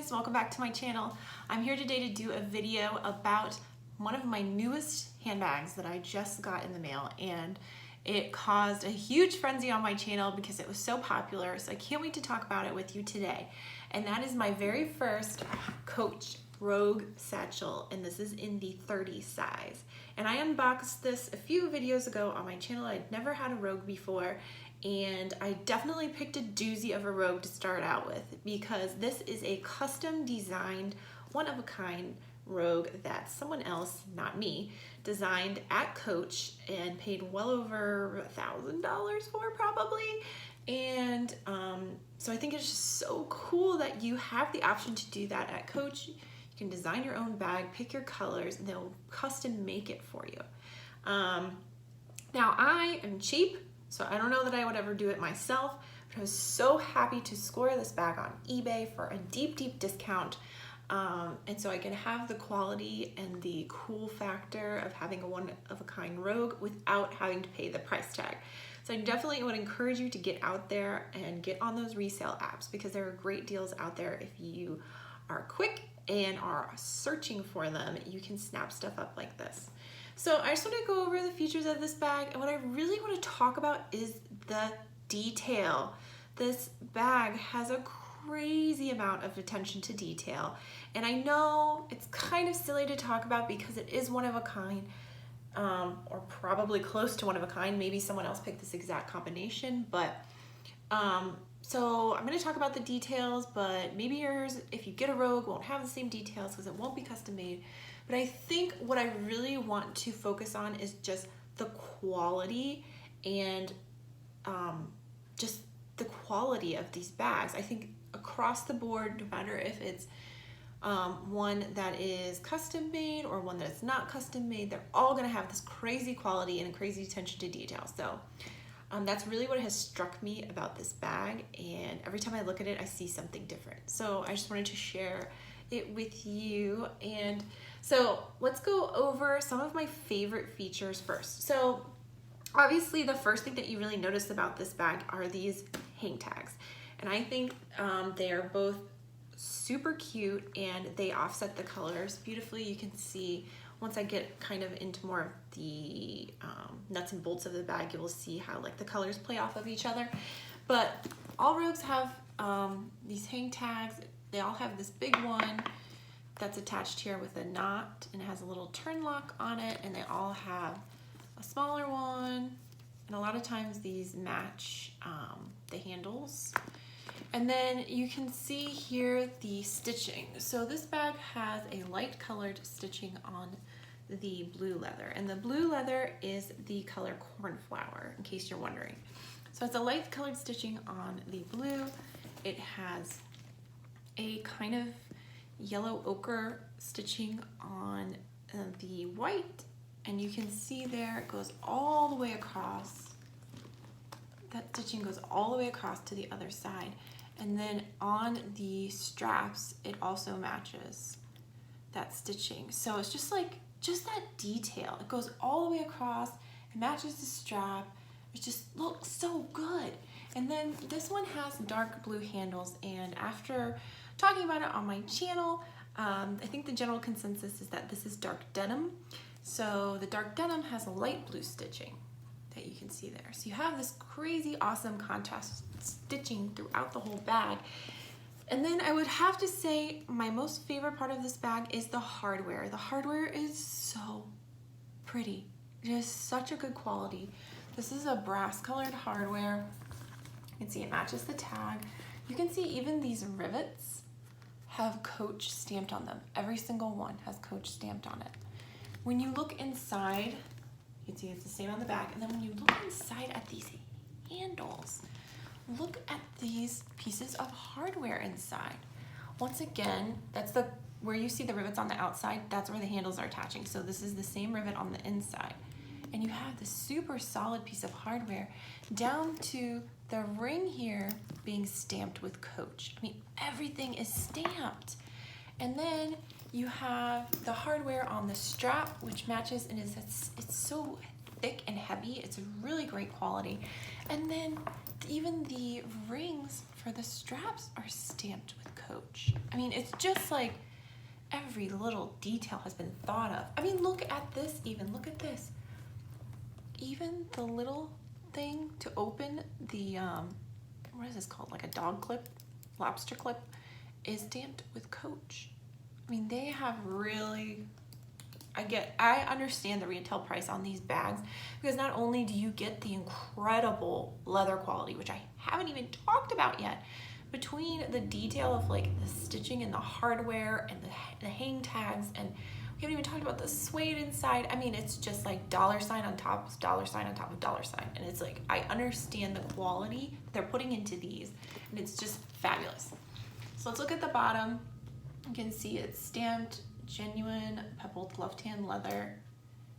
guys, welcome back to my channel. I'm here today to do a video about one of my newest handbags that I just got in the mail, and it caused a huge frenzy on my channel because it was so popular, so I can't wait to talk about it with you today. And that is my very first Coach Rogue Satchel, and this is in the 30 size. And I unboxed this a few videos ago on my channel. I'd never had a Rogue before, and I definitely picked a doozy of a Rogue to start out with because this is a custom designed, one-of-a-kind Rogue that someone else, not me, designed at Coach and paid well over $1,000 for probably. And so I think it's just so cool that you have the option to do that at Coach. You can design your own bag, pick your colors, and they'll custom make it for you. Now I am cheap, so I don't know that I would ever do it myself, but I was so happy to score this bag on eBay for a deep, deep discount. And so I can have the quality and the cool factor of having a one-of-a-kind Rogue without having to pay the price tag. So I definitely would encourage you to get out there and get on those resale apps because there are great deals out there. If you are quick and are searching for them, you can snap stuff up like this. So I just want to go over the features of this bag, and what I really want to talk about is the detail. This bag has a crazy amount of attention to detail, and I know it's kind of silly to talk about because it is one of a kind, or probably close to one of a kind. Maybe someone else picked this exact combination, but so I'm going to talk about the details, but maybe yours, if you get a Rogue, won't have the same details because it won't be custom made. But I think what I really want to focus on is just the quality and just the quality of these bags. I think across the board, no matter if it's one that is custom made or one that is not custom made, they're all gonna have this crazy quality and crazy attention to detail. So that's really what has struck me about this bag, and every time I look at it, I see something different. So I just wanted to share it with you. And so let's go over some of my favorite features first. So obviously the first thing that you really notice about this bag are these hang tags. And I think they are both super cute and they offset the colors beautifully. You can see once I get kind of into more of the nuts and bolts of the bag, you will see how like the colors play off of each other. But all Rogues have these hang tags. They all have this big one that's attached here with a knot, and it has a little turn lock on it, and they all have a smaller one, and a lot of times these match the handles. And then you can see here the stitching. So this bag has a light colored stitching on the blue leather, and the blue leather is the color cornflower, in case you're wondering. So it's a light colored stitching on the blue. It has a kind of yellow ochre stitching on the white, and you can see there it goes all the way across. That stitching goes all the way across to the other side, and then on the straps it also matches that stitching. So it's just that detail. It goes all the way across, it matches the strap. It just looks so good. And then this one has dark blue handles, and after talking about it on my channel, I think the general consensus is that this is dark denim. So the dark denim has a light blue stitching that you can see there. So you have this crazy awesome contrast stitching throughout the whole bag. And then I would have to say my most favorite part of this bag is the hardware. The hardware is so pretty. It is such a good quality. This is a brass colored hardware. You can see it matches the tag. You can see even these rivets have Coach stamped on them. Every single one has Coach stamped on it. When you look inside, you can see it's the same on the back, and then when you look inside at these handles, look at these pieces of hardware inside. Once again, that's where you see the rivets on the outside, that's where the handles are attaching. So this is the same rivet on the inside. And you have this super solid piece of hardware down to the ring here being stamped with Coach. I mean, everything is stamped. And then you have the hardware on the strap, which matches, and it's so thick and heavy. It's a really great quality. And then even the rings for the straps are stamped with Coach. I mean, it's just like every little detail has been thought of. I mean, look at this even, look at this. Even the little thing to open the, what is this called? Like a dog clip, lobster clip, is stamped with Coach. I mean, they have really, I understand the retail price on these bags because not only do you get the incredible leather quality, which I haven't even talked about yet, between the detail of like the stitching and the hardware and the hang tags, and we haven't even talked about the suede inside. I mean, it's just like dollar sign on top of dollar sign on top of dollar sign. And it's like, I understand the quality they're putting into these, and it's just fabulous. So let's look at the bottom. You can see it's stamped genuine pebbled left hand leather.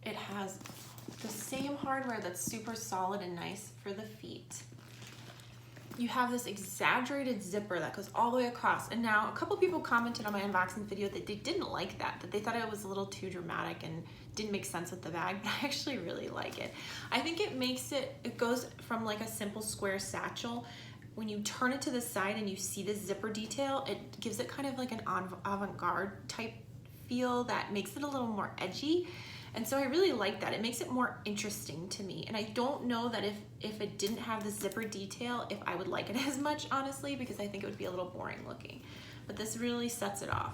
It has the same hardware that's super solid and nice for the feet. You have this exaggerated zipper that goes all the way across. And now a couple people commented on my unboxing video that they didn't like that they thought it was a little too dramatic and didn't make sense with the bag, but I actually really like it. I think it makes it goes from like a simple square satchel. When you turn it to the side and you see the zipper detail, it gives it kind of like an avant-garde type feel that makes it a little more edgy. And so I really like that. It makes it more interesting to me. And I don't know that if it didn't have the zipper detail, if I would like it as much, honestly, because I think it would be a little boring looking. But this really sets it off.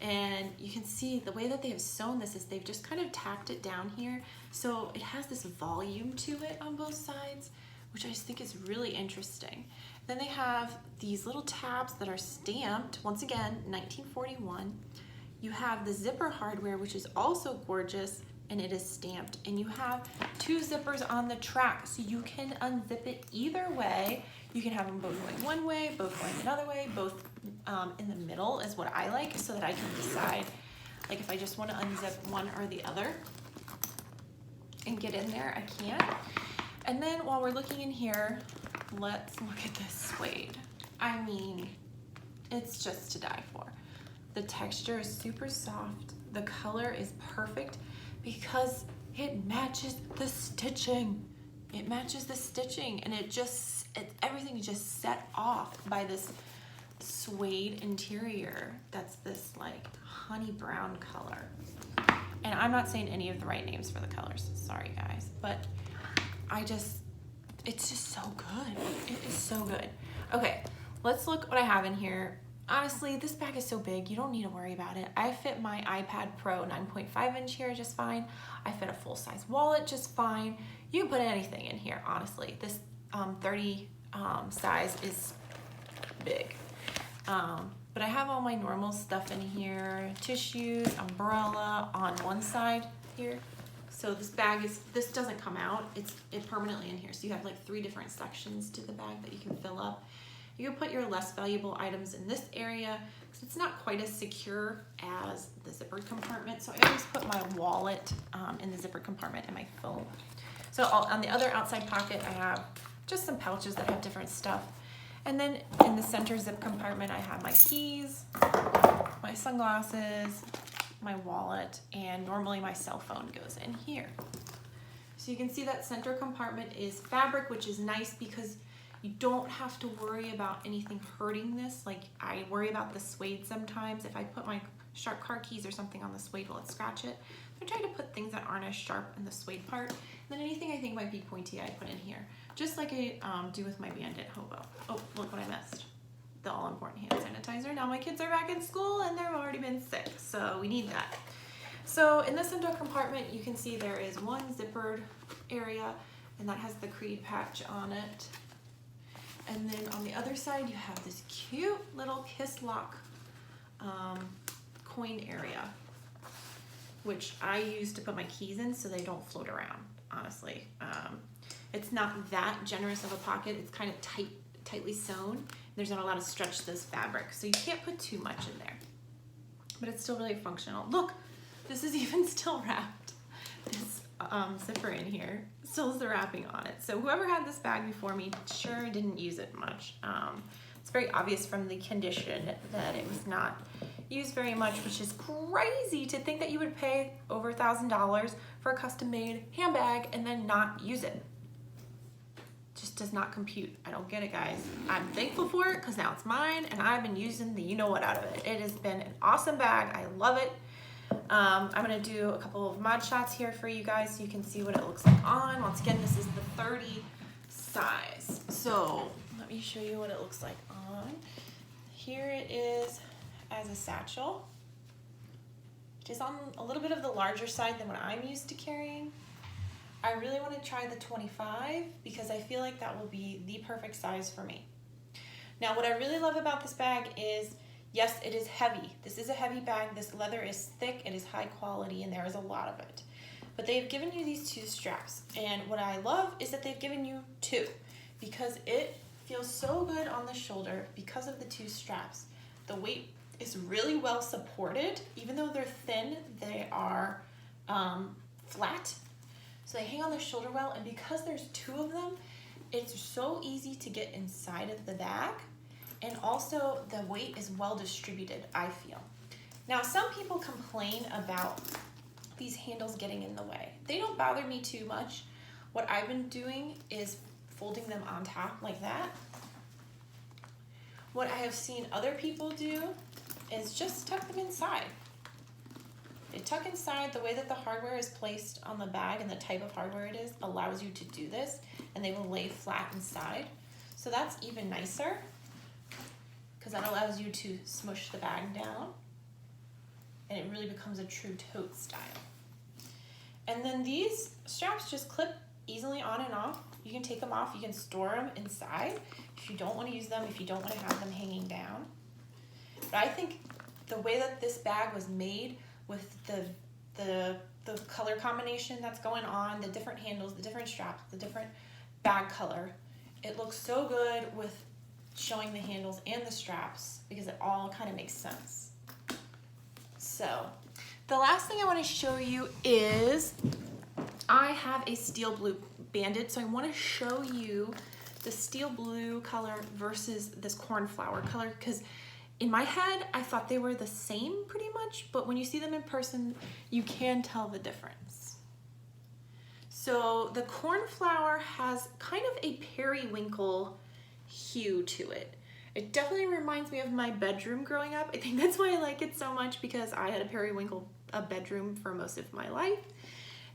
And you can see the way that they have sewn this is they've just kind of tacked it down here. So it has this volume to it on both sides, which I just think is really interesting. Then they have these little tabs that are stamped, once again, 1941. You have the zipper hardware, which is also gorgeous, and it is stamped. And you have two zippers on the track, so you can unzip it either way. You can have them both going one way, both going another way, both in the middle is what I like, so that I can decide, like if I just want to unzip one or the other and get in there, I can. And then while we're looking in here, let's look at this suede. I mean, it's just to die for. The texture is super soft. The color is perfect because it matches the stitching. It matches the stitching, and everything is just set off by this suede interior that's this like honey brown color. And I'm not saying any of the right names for the colors, sorry guys, but it's just so good. It is so good. Okay, let's look what I have in here. Honestly, this bag is so big, you don't need to worry about it. I fit my iPad Pro 9.5 inch here just fine. I fit a full-size wallet just fine. You can put anything in here, honestly. This 30 size is big. But I have all my normal stuff in here, tissues, umbrella on one side here. So this doesn't come out, it's permanently in here. So you have like 3 different sections to the bag that you can fill up. You can put your less valuable items in this area because it's not quite as secure as the zippered compartment. So I always put my wallet in the zippered compartment and my phone. So on the other outside pocket, I have just some pouches that have different stuff. And then in the center zip compartment, I have my keys, my sunglasses, my wallet, and normally my cell phone goes in here. So you can see that center compartment is fabric, which is nice because you don't have to worry about anything hurting this. Like I worry about the suede sometimes. If I put my sharp car keys or something on the suede, will it scratch it? So I try to put things that aren't as sharp in the suede part. And then anything I think might be pointy, I put in here. Just like I do with my Bandit Hobo. Oh, look what I missed. The all-important hand sanitizer. Now my kids are back in school and they've already been sick, so we need that. So in the center compartment, you can see there is one zippered area, and that has the Creed patch on it. And then on the other side, you have this cute little Kiss Lock coin area, which I use to put my keys in so they don't float around, honestly. It's not that generous of a pocket. It's kind of tightly sewn. There's not a lot of stretch to this fabric, so you can't put too much in there. But it's still really functional. Look, this is even still wrapped. This zipper in here still has the wrapping on it. So whoever had this bag before me sure didn't use it much. It's very obvious from the condition that it was not used very much, which is crazy to think that you would pay over $1,000 for a custom-made handbag and then not use it. just does not compute. I don't get it, guys. I'm thankful for it because now it's mine and I've been using the you-know-what out of it. It has been an awesome bag. I love it. I'm gonna do a couple of mod shots here for you guys so you can see what it looks like on. Once again, this is the 30 size. So let me show you what it looks like on. Here it is as a satchel. It is on a little bit of the larger side than what I'm used to carrying. I really want to try the 25 because I feel like that will be the perfect size for me. Now, what I really love about this bag is, yes, it is heavy. This is a heavy bag. This leather is thick, it is high quality, and there is a lot of it. But they've given you these 2 straps, and what I love is that they've given you 2 because it feels so good on the shoulder because of the 2 straps. The weight is really well supported. Even though they're thin, they are flat. So they hang on the shoulder well, and because there's 2 of them, it's so easy to get inside of the bag, and also the weight is well distributed, I feel. Now, some people complain about these handles getting in the way. They don't bother me too much. What I've been doing is folding them on top like that. What I have seen other people do is just tuck them inside. They tuck inside. The way that the hardware is placed on the bag and the type of hardware it is allows you to do this, and they will lay flat inside. So that's even nicer because that allows you to smush the bag down and it really becomes a true tote style. And then these straps just clip easily on and off. You can take them off, you can store them inside if you don't want to use them, if you don't want to have them hanging down. But I think the way that this bag was made with the color combination that's going on, the different handles, the different straps, the different bag color, it looks so good with showing the handles and the straps because it all kind of makes sense. So the last thing I want to show you is I have a steel blue banded, so I want to show you the steel blue color versus this cornflower color because in my head, I thought they were the same pretty much, but when you see them in person, you can tell the difference. So the cornflower has kind of a periwinkle hue to it. It definitely reminds me of my bedroom growing up. I think that's why I like it so much because I had a periwinkle bedroom for most of my life.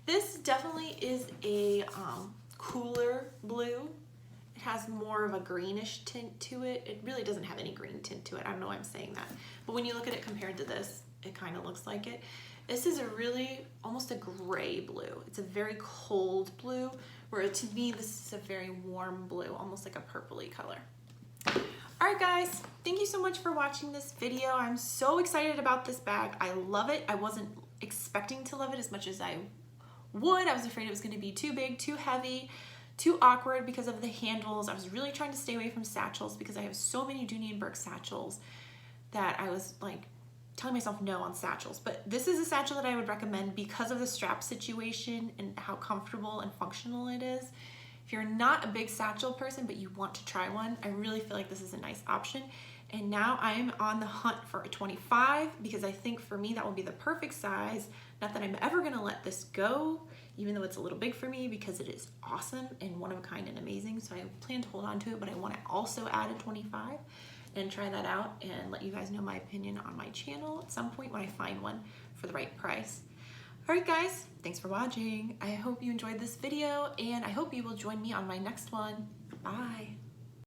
This definitely is a cooler blue. It has more of a greenish tint to it. It really doesn't have any green tint to it. I don't know why I'm saying that. But when you look at it compared to this, it kind of looks like it. This is a really, almost a gray blue. It's a very cold blue, where to me, this is a very warm blue, almost like a purpley color. All right, guys, thank you so much for watching this video. I'm so excited about this bag. I love it. I wasn't expecting to love it as much as I would. I was afraid it was gonna be too big, too heavy, too awkward because of the handles. I was really trying to stay away from satchels because I have so many Dooney & Bourke satchels that I was like telling myself no on satchels. But this is a satchel that I would recommend because of the strap situation and how comfortable and functional it is. If you're not a big satchel person but you want to try one, I really feel like this is a nice option. And now I'm on the hunt for a 25 because I think for me that will be the perfect size. Not that I'm ever gonna let this go, even though it's a little big for me because it is awesome and one of a kind and amazing. So I plan to hold on to it, but I wanna also add a 25 and try that out and let you guys know my opinion on my channel at some point when I find one for the right price. All right, guys, thanks for watching. I hope you enjoyed this video and I hope you will join me on my next one. Bye.